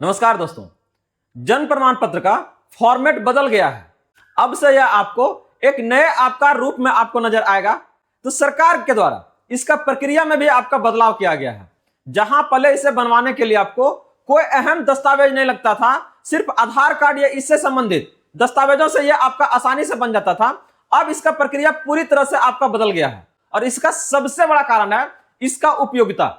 नमस्कार दोस्तों, जन प्रमाण पत्र का फॉर्मेट बदल गया है। अब से यह आपको एक नए आकार रूप में आपको नजर आएगा। तो सरकार के द्वारा इसका प्रक्रिया में भी आपका बदलाव किया गया है। जहां पहले इसे बनवाने के लिए आपको कोई अहम दस्तावेज नहीं लगता था, सिर्फ आधार कार्ड या इससे संबंधित दस्तावेजों से यह आपका आसानी से बन जाता था। अब इसका प्रक्रिया पूरी तरह से आपका बदल गया है और इसका सबसे बड़ा कारण है इसका उपयोगिता।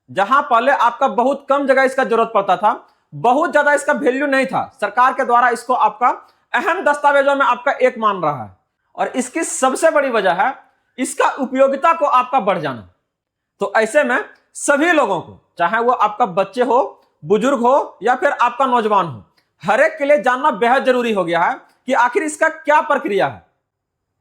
जहां पहले आपका बहुत कम जगह इसका जरूरत पड़ता था, बहुत ज्यादा इसका वैल्यू नहीं था, सरकार के द्वारा इसको आपका अहम दस्तावेजों में आपका एक मान रहा है। और इसकी सबसे बड़ी वजह है इसका उपयोगिता को आपका बढ़ जाना। तो ऐसे में सभी लोगों को, चाहे वो आपका बच्चे हो, बुजुर्ग हो या फिर आपका नौजवान हो, हर एक के लिए जानना बेहद जरूरी हो गया है कि आखिर इसका क्या प्रक्रिया है,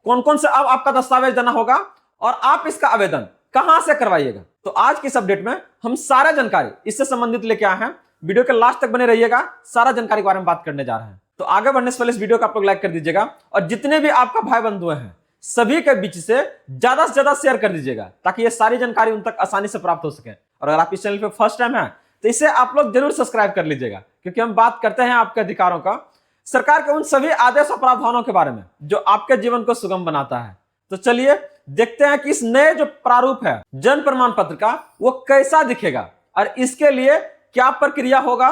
कौन कौन से अब आपका दस्तावेज देना होगा और आप इसका आवेदन कहां से करवाइएगा। तो आज की इस अपडेट में हम सारा जानकारी इससे संबंधित लेके आए हैं। वीडियो के लास्ट तक बने रहिएगा, सारा जानकारी के बारे में बात करने जा रहे हैं। तो आगे बढ़ने से पहले इस वीडियो को आप लोग लाइक कर दीजिएगा और जितने भी आपका भाई बंधु हैं सभी के बीच से ज्यादा शेयर कर दीजिएगा ताकि ये सारी जानकारी उन तक आसानी से प्राप्त हो सके। और अगर आप इस चैनल पे फर्स्ट टाइम है तो इसे आप लोग जरूर सब्सक्राइब कर लीजिएगा, क्योंकि हम बात करते हैं आपके अधिकारों का, सरकार के उन सभी आदेश और प्रावधानों के बारे में जो आपके जीवन को सुगम बनाता है। तो चलिए देखते हैं कि इस नए जो प्रारूप है जन प्रमाण पत्र का वो कैसा दिखेगा और इसके लिए क्या प्रक्रिया होगा,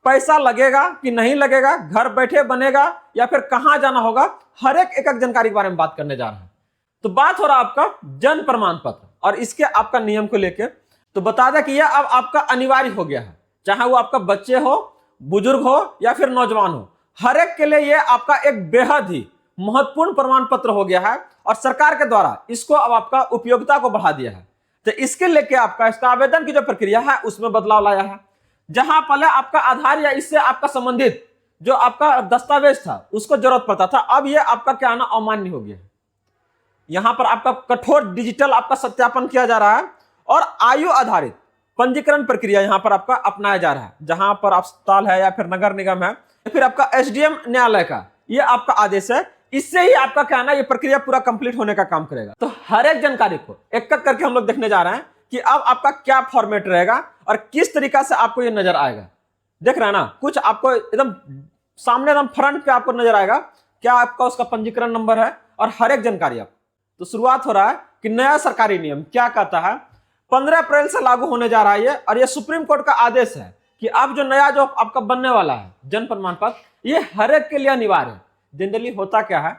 पैसा लगेगा कि नहीं लगेगा, घर बैठे बनेगा या फिर कहां जाना होगा, हर एक जानकारी के बारे में बात करने जा रहे हैं। तो बात हो रहा है आपका जन प्रमाण पत्र और इसके आपका नियम को लेकर। तो बता दें कि यह अब आपका अनिवार्य हो गया है, चाहे वो आपका बच्चे हो, बुजुर्ग हो या फिर नौजवान हो, हर एक के लिए यह आपका एक बेहद ही महत्वपूर्ण प्रमाण पत्र हो गया है और सरकार के द्वारा इसको अब आपका उपयोगिता को बढ़ा दिया है। तो इसके लेके आपका इसका आवेदन की जो प्रक्रिया है उसमें बदलाव लाया है। जहां पहले आपका आधार या इससे आपका संबंधित जो आपका दस्तावेज था उसको जरूरत पड़ता था, अब यह आपका क्या ना अमान्य हो गया है। यहां पर आपका कठोर डिजिटल आपका सत्यापन किया जा रहा है और आयु आधारित पंजीकरण प्रक्रिया यहां पर आपका अपनाया जा रहा है। जहां पर अस्पताल है या फिर नगर निगम है या फिर आपका एसडीएम न्यायालय का यह आपका आदेश है, इससे ही आपका क्या ना ये प्रक्रिया पूरा कंप्लीट होने का काम करेगा। तो हर एक जानकारी को एक एक करके हम लोग देखने जा रहे हैं कि अब आपका क्या फॉर्मेट रहेगा और किस तरीका से आपको ये नजर आएगा। देख रहे हैं ना, कुछ आपको एकदम सामने एकदम फ्रंट पे आपको नजर आएगा क्या आपका उसका पंजीकरण नंबर है और हर एक जानकारी आप। तो शुरुआत हो रहा है कि नया सरकारी नियम क्या कहता है। 15 अप्रैल से लागू होने जा रहा है ये, और ये सुप्रीम कोर्ट का आदेश है कि अब जो नया जो आपका बनने वाला है जन प्रमाण पत्र ये हर एक के लिए अनिवार्य है। जनरली होता क्या है,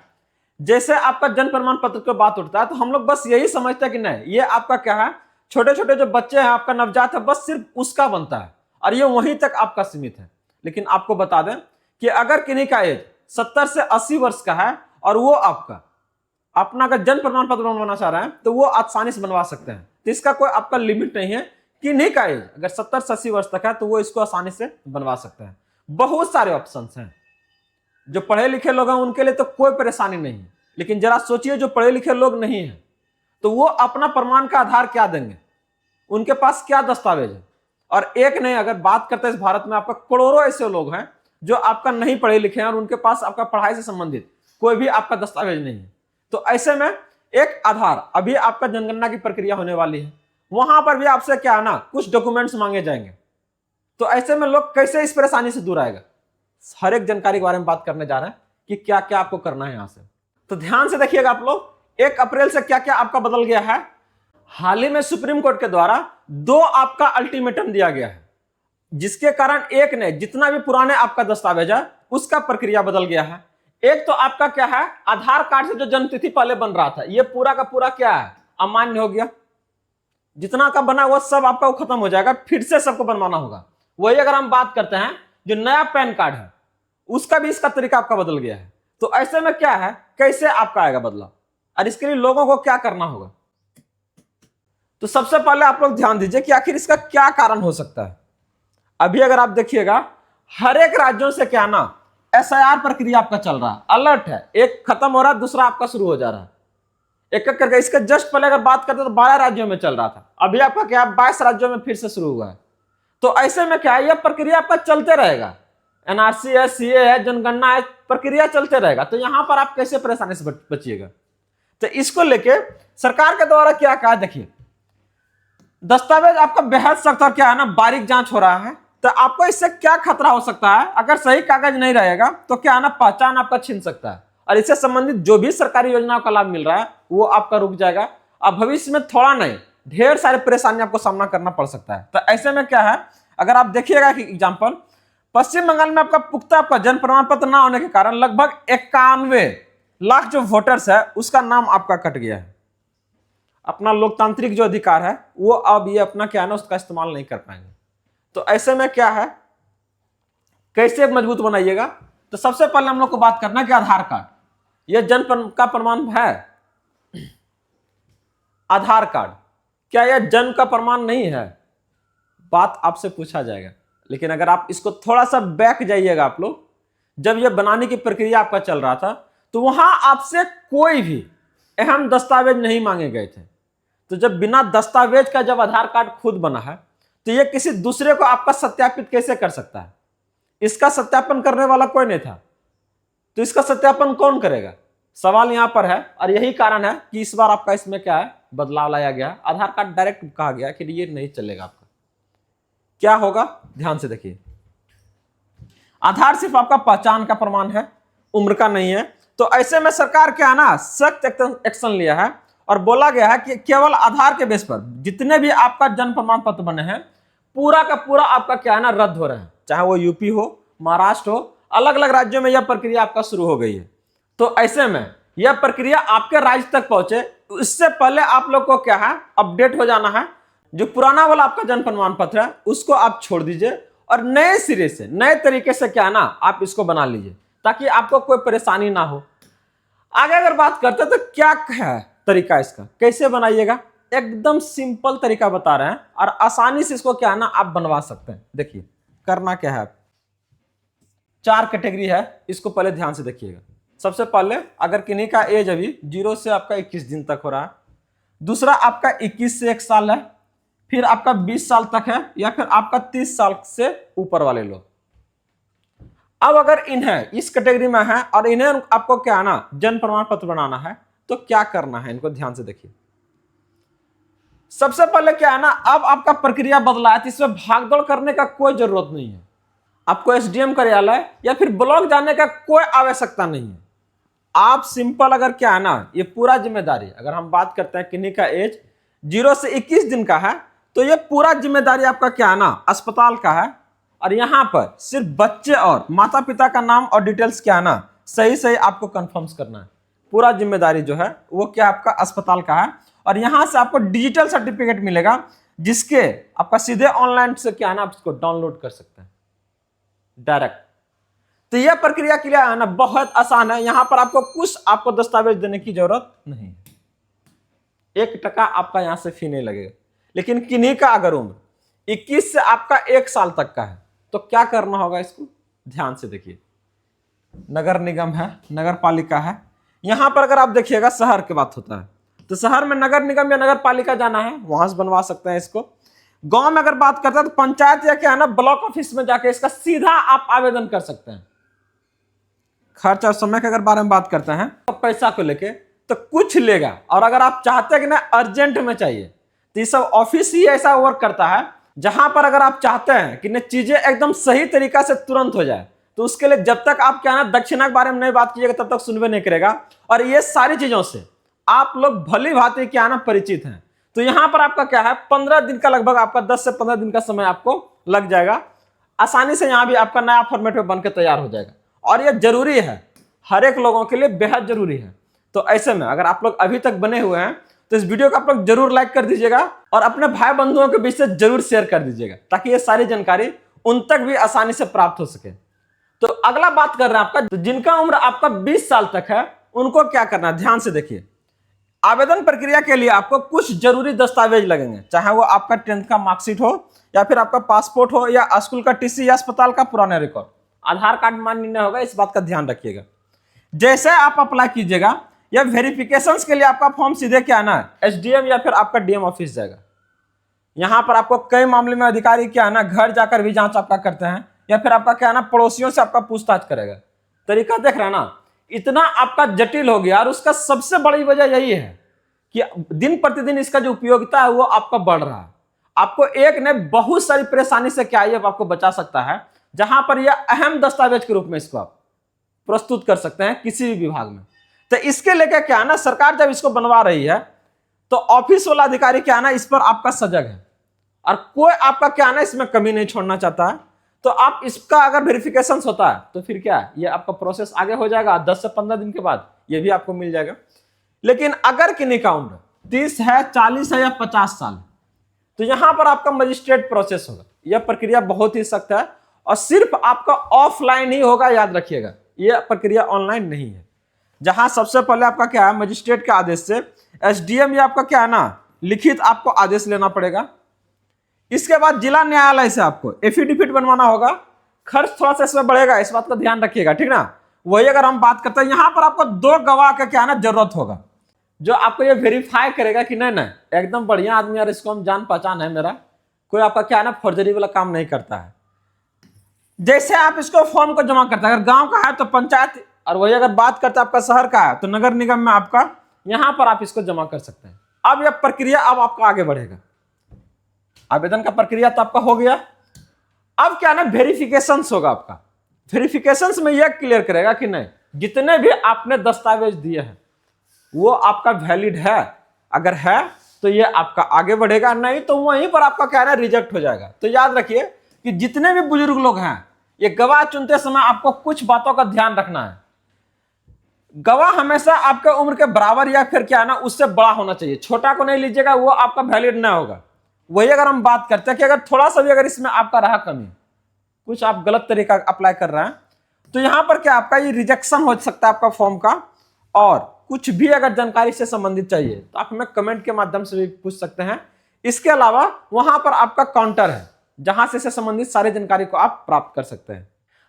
जैसे आपका जन प्रमाण पत्र की बात उठता है तो हम लोग बस यही समझते हैं कि नहीं ये आपका क्या है, छोटे छोटे जो बच्चे हैं आपका नवजात है बस सिर्फ उसका बनता है और ये वहीं तक आपका सीमित है। लेकिन आपको बता दें कि अगर किन्हीं का एज 70 से 80 वर्ष का है और वो आपका अपना अगर जन प्रमाण पत्र बनवाना चाह रहे हैं तो वो आसानी से बनवा सकते हैं। तो इसका कोई आपका लिमिट नहीं है, किन्हीं का एज अगर 70 से 80 वर्ष तक है तो वो इसको आसानी से बनवा सकते हैं। बहुत सारे ऑप्शन हैं। जो पढ़े लिखे लोग हैं उनके लिए तो कोई परेशानी नहीं है, लेकिन जरा सोचिए जो पढ़े लिखे लोग नहीं है तो वो अपना प्रमाण का आधार क्या देंगे, उनके पास क्या दस्तावेज है। और एक नहीं, अगर बात करते हैं इस भारत में आपका करोड़ों ऐसे लोग हैं जो आपका नहीं पढ़े लिखे हैं और उनके पास आपका पढ़ाई से संबंधित कोई भी आपका दस्तावेज नहीं है। तो ऐसे में एक आधार, अभी आपका जनगणना की प्रक्रिया होने वाली है, वहां पर भी आपसे क्या है ना कुछ डॉक्यूमेंट्स मांगे जाएंगे। तो ऐसे में लोग कैसे इस परेशानी से दूर आएगा, हर एक जानकारी के बारे में बात करने जा रहे हैं कि क्या क्या आपको करना है यहां से। तो ध्यान से देखिएगा आप लोग, 1 अप्रैल से क्या क्या आपका बदल गया है। हाल ही में सुप्रीम कोर्ट के द्वारा 2 आपका अल्टीमेटम दिया गया है, जिसके कारण एक ने जितना भी पुराने आपका दस्तावेज है उसका प्रक्रिया बदल गया है। एक तो आपका क्या है, आधार कार्ड से जो जन्मतिथि पहले बन रहा था ये पूरा का पूरा क्या है, अमान्य हो गया। जितना का बना वो सब आपका खत्म हो जाएगा, फिर से सबको बनवाना होगा। वही अगर हम बात करते हैं जो नया पैन कार्ड है उसका भी इसका तरीका आपका बदल गया है। तो ऐसे में क्या है, कैसे आपका आएगा बदलाव और इसके लिए लोगों को क्या करना होगा। तो सबसे पहले आप लोग ध्यान दीजिए कि आखिर इसका क्या कारण हो सकता है। अभी अगर आप देखिएगा हर एक राज्यों से क्या ना एसआईआर प्रक्रिया आपका चल रहा है, अलर्ट है, एक खत्म हो रहा है दूसरा आपका शुरू हो जा रहा है एक एक करके। इसके जस्ट पहले अगर बात करते तो 12 राज्यों में चल रहा था, अभी आपका क्या 22 राज्यों में फिर से शुरू हुआ है। तो ऐसे में क्या है, यह प्रक्रिया आपका चलते रहेगा। एनआरसी है, सीए है, जनगणना है, प्रक्रिया चलते रहेगा। तो यहां पर आप कैसे परेशानी से बचिएगा। तो इसको लेके सरकार के द्वारा क्या कहा, देखिए दस्तावेज आपका बेहद सख्त और क्या है ना बारीक जांच हो रहा है। तो आपको इससे क्या खतरा हो सकता है? अगर सही कागज नहीं रहेगा तो क्या है ना, पहचान आपका छीन सकता है और इससे संबंधित जो भी सरकारी योजनाओं का लाभ मिल रहा है वो आपका रुक जाएगा। अब भविष्य में थोड़ा नहीं, ढेर सारे परेशानी आपको सामना करना पड़ सकता है। तो ऐसे में क्या है, अगर आप देखिएगा कि एग्जाम्पल, पश्चिम बंगाल में आपका जन्म प्रमाण पत्र ना होने के कारण लगभग 91 लाख जो वोटर्स है उसका नाम आपका कट गया है। अपना लोकतांत्रिक जो अधिकार है वो अब ये अपना क्या है ना, उसका इस्तेमाल नहीं कर पाएंगे। तो ऐसे में क्या है, कैसे मजबूत बनाइएगा? तो सबसे पहले हम लोग को बात करना है कि आधार कार्ड, यह जन्म का प्रमाण है। आधार कार्ड क्या यह जन्म का प्रमाण नहीं है? बात आपसे पूछा जाएगा। लेकिन अगर आप इसको थोड़ा सा बैक जाइएगा, आप लोग जब यह बनाने की प्रक्रिया आपका चल रहा था तो वहां आपसे कोई भी अहम दस्तावेज नहीं मांगे गए थे। तो जब बिना दस्तावेज का जब आधार कार्ड खुद बना है तो यह किसी दूसरे को आपका सत्यापित कैसे कर सकता है? इसका सत्यापन करने वाला कोई नहीं था, तो इसका सत्यापन कौन करेगा? सवाल यहां पर है। और यही कारण है कि इस बार आपका इसमें क्या है, बदलाव लाया गया। आधार कार्ड डायरेक्ट कहा गया कि ये नहीं चलेगा। आपका क्या होगा, ध्यान से देखिए। आधार सिर्फ आपका पहचान का प्रमाण है, उम्र का नहीं है। तो ऐसे में सरकार क्या है ना, सख्त एक्शन लिया है और बोला गया है कि केवल आधार के बेस पर जितने भी आपका जन्म प्रमाण पत्र बने हैं पूरा का पूरा आपका क्या है ना, रद्द हो रहे हैं। चाहे वो यूपी हो, महाराष्ट्र हो, अलग अलग राज्यों में यह प्रक्रिया आपका शुरू हो गई है। तो ऐसे में यह प्रक्रिया आपके राज्य तक पहुंचे इससे पहले आप लोग को क्या है, अपडेट हो जाना है। जो पुराना वाला आपका जन्म प्रमाण पत्र है उसको आप छोड़ दीजिए और नए सिरे से, नए तरीके से क्या है ना, आप इसको बना लीजिए ताकि आपको कोई परेशानी ना हो। आगे अगर बात करते हैं तो क्या है तरीका इसका, कैसे बनाइएगा? एकदम सिंपल तरीका बता रहे हैं और आसानी से इसको क्या है ना, आप बनवा सकते हैं। देखिए करना क्या है, 4 कैटेगरी है, इसको पहले ध्यान से देखिएगा। सबसे पहले अगर किन्हीं का एज अभी 0 से आपका 21 दिन तक हो रहा है, दूसरा आपका 21 से 1 साल है, फिर आपका 20 साल तक है, या फिर आपका 30 साल से ऊपर वाले लोग। अब अगर इन्हें इस कैटेगरी में है और इन्हें आपको क्या है ना, जन्म प्रमाण पत्र बनाना है तो क्या करना है, इनको ध्यान से देखिए। सबसे पहले क्या है ना, अब आपका प्रक्रिया बदला है तो इसमें भागदौड़ करने का कोई जरूरत नहीं है। आपको एसडीएम कार्यालय या फिर ब्लॉक जाने का कोई आवश्यकता नहीं है। आप सिंपल अगर क्या है ना, ये पूरा जिम्मेदारी, अगर हम बात करते हैं किन्हीं का एज 0 से 21 दिन का है तो ये पूरा जिम्मेदारी आपका क्या है ना, अस्पताल का है। और यहां पर सिर्फ बच्चे और माता पिता का नाम और डिटेल्स क्या है ना, सही सही आपको कंफर्म करना है। पूरा जिम्मेदारी जो है वो क्या आपका अस्पताल का है। और यहां से आपको डिजिटल सर्टिफिकेट मिलेगा जिसके आपका सीधे ऑनलाइन से क्या है ना, आप इसको डाउनलोड कर सकते हैं डायरेक्ट। तो यह प्रक्रिया के लिए है ना बहुत आसान है। यहां पर आपको दस्तावेज देने की जरूरत नहीं है, 1 टका आपका यहां से फी नहीं लगेगा। लेकिन किन्हीं का अगर उम्र 21 से आपका 1 साल तक का है तो क्या करना होगा, इसको ध्यान से देखिए। नगर निगम है, नगर पालिका है, यहां पर अगर आप देखिएगा शहर की बात होता है तो शहर में नगर निगम या नगर पालिका जाना है, वहां से बनवा सकते हैं इसको। गांव में अगर बात करते हैं तो पंचायत या क्या है ना, ब्लॉक ऑफिस में जाके इसका सीधा आप आवेदन कर सकते हैं। खर्च और समय के अगर बारे में बात करते हैं तो पैसा को लेके तो कुछ लेगा। और अगर आप चाहते हैं कि ना अर्जेंट में चाहिए तो ये सब ऑफिस ही ऐसा वर्क करता है जहां पर अगर आप चाहते हैं कि ना चीजें एकदम सही तरीका से तुरंत हो जाए तो उसके लिए जब तक आप क्या ना दक्षिणा के बारे में नहीं बात कीजिएगा तब तक सुनवे नहीं करेगा। और ये सारी चीजों से आप लोग भली भांति क्या ना परिचित हैं। तो यहां पर आपका क्या है, 15 दिन का लगभग आपका 10 से 15 दिन का समय आपको लग जाएगा। आसानी से यहां भी आपका नया फॉर्मेट में बनकर तैयार हो जाएगा। और यह जरूरी है, हर एक लोगों के लिए बेहद जरूरी है। तो ऐसे में अगर आप लोग अभी तक बने हुए हैं तो इस वीडियो को आप लोग जरूर लाइक कर दीजिएगा और अपने भाई बंधुओं के बीच से जरूर शेयर कर दीजिएगा ताकि ये सारी जानकारी उन तक भी आसानी से प्राप्त हो सके। तो अगला बात कर रहे हैं आपका, जिनका उम्र आपका 20 साल तक है उनको क्या करना है, ध्यान से देखिए। आवेदन प्रक्रिया के लिए आपको कुछ जरूरी दस्तावेज लगेंगे, चाहे वो आपका 10th का मार्कशीट हो या फिर आपका पासपोर्ट हो या स्कूल का टीसी या अस्पताल का पुराना रिकॉर्ड। आधार कार्ड मान्य नहीं होगा, इस बात का ध्यान रखिएगा। जैसे आप अप्लाई कीजिएगा या वेरिफिकेशंस के लिए आपका फॉर्म सीधे क्या है ना, एसडीएम या फिर आपका डीएम ऑफिस जाएगा। यहां पर आपको कई मामले में अधिकारी क्या है ना घर जाकर भी जांच आपका करते हैं या फिर आपका क्या है ना पड़ोसियों से आपका पूछताछ करेगा। तरीका देख रहे हैं ना, इतना आपका जटिल हो गया। और उसका सबसे बड़ी वजह यही है कि दिन प्रतिदिन इसका जो उपयोगिता है वो आपका बढ़ रहा है। आपको एक ने बहुत सारी परेशानी से क्या ये आपको बचा सकता है, जहां पर यह अहम दस्तावेज के रूप में इसको आप प्रस्तुत कर सकते हैं किसी भी विभाग में। तो इसके लेकर क्या है ना, सरकार जब इसको बनवा रही है तो ऑफिस वाला अधिकारी क्या है ना, इस पर आपका सजग है और कोई आपका क्या है ना इसमें कमी नहीं छोड़ना चाहता है। तो आप इसका अगर वेरिफिकेशन होता है तो फिर क्या है, ये आपका प्रोसेस आगे हो जाएगा, 10 से 15 दिन के बाद ये भी आपको मिल जाएगा। लेकिन अगर किन्हीं का उम्र 30 है, 40 है या 50 साल, तो यहां पर आपका मजिस्ट्रेट प्रोसेस होगा। यह प्रक्रिया बहुत ही सख्त है और सिर्फ आपका ऑफलाइन ही होगा, याद रखिएगा, यह प्रक्रिया ऑनलाइन नहीं है। जहां सबसे पहले आपका क्या है, मजिस्ट्रेट के आदेश से एसडीएम या आपका क्या है ना लिखित आपको आदेश लेना पड़ेगा। इसके बाद जिला न्यायालय से आपको एफिडेविट बनवाना होगा। खर्च थोड़ा सा इसमें बढ़ेगा, इस बात का ध्यान रखिएगा, ठीक ना। वही अगर हम बात करते हैं, यहां पर आपको 2 गवाह का क्या है ना जरूरत होगा, जो आपको ये वेरीफाई करेगा कि नहीं नहीं एकदम बढ़िया आदमी और इसको हम जान पहचान है मेरा, कोई आपका क्या है ना फर्जरी वाला काम नहीं करता है। जैसे आप इसको फॉर्म को जमा करते हैं, अगर गांव का है तो पंचायत, और वही अगर बात करते हैं आपका शहर का है तो नगर निगम में आपका यहां पर आप इसको जमा कर सकते हैं। अब यह प्रक्रिया अब आपका आगे बढ़ेगा। आवेदन का प्रक्रिया तो आपका हो गया। अब क्या ना वेरिफिकेशन होगा आपका। वेरिफिकेशन में यह क्लियर करेगा कि नहीं जितने भी आपने दस्तावेज दिए हैं वो आपका वैलिड है। अगर है तो ये आपका आगे बढ़ेगा, नहीं तो वहीं पर आपका क्या है रिजेक्ट हो जाएगा। तो याद रखिए कि जितने भी बुजुर्ग लोग हैं, ये गवाह चुनते समय आपको कुछ बातों का ध्यान रखना है। गवाह हमेशा आपके उम्र के बराबर या फिर क्या है ना उससे बड़ा होना चाहिए। छोटा को नहीं लीजिएगा, वो आपका वैलिड ना होगा। वही अगर हम बात करते हैं कि अगर थोड़ा सा भी अगर इसमें आपका रहा कमी, कुछ आप गलत तरीका अप्लाई कर रहे हैं, तो यहां पर क्या आपका ये रिजेक्शन हो सकता है आपका फॉर्म का। और कुछ भी अगर जानकारी से संबंधित चाहिए तो आप हमें कमेंट के माध्यम से भी पूछ सकते हैं। इसके अलावा वहां पर आपका काउंटर है जहां से संबंधित सारी जानकारी को आप प्राप्त कर सकते हैं।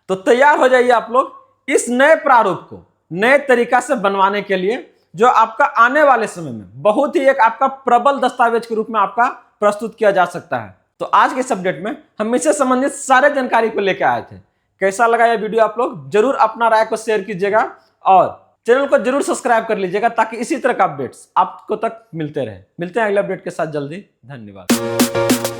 तो तैयार हो जाइए आप लोग इस नए प्रारूप को नए तरीका से बनवाने के लिए, जो आपका आने वाले समय में बहुत ही एक आपका प्रबल दस्तावेज के रूप में आपका प्रस्तुत किया जा सकता है। तो आज के सब्जेक्ट में हम इससे संबंधित सारे जानकारी को लेकर आए थे। कैसा लगा यह वीडियो, आप लोग जरूर अपना राय को शेयर कीजिएगा और चैनल को जरूर सब्सक्राइब कर लीजिएगा ताकि इसी तरह का अपडेट्स आपको तक मिलते रहे। मिलते हैं अगले अपडेट के साथ जल्दी। धन्यवाद।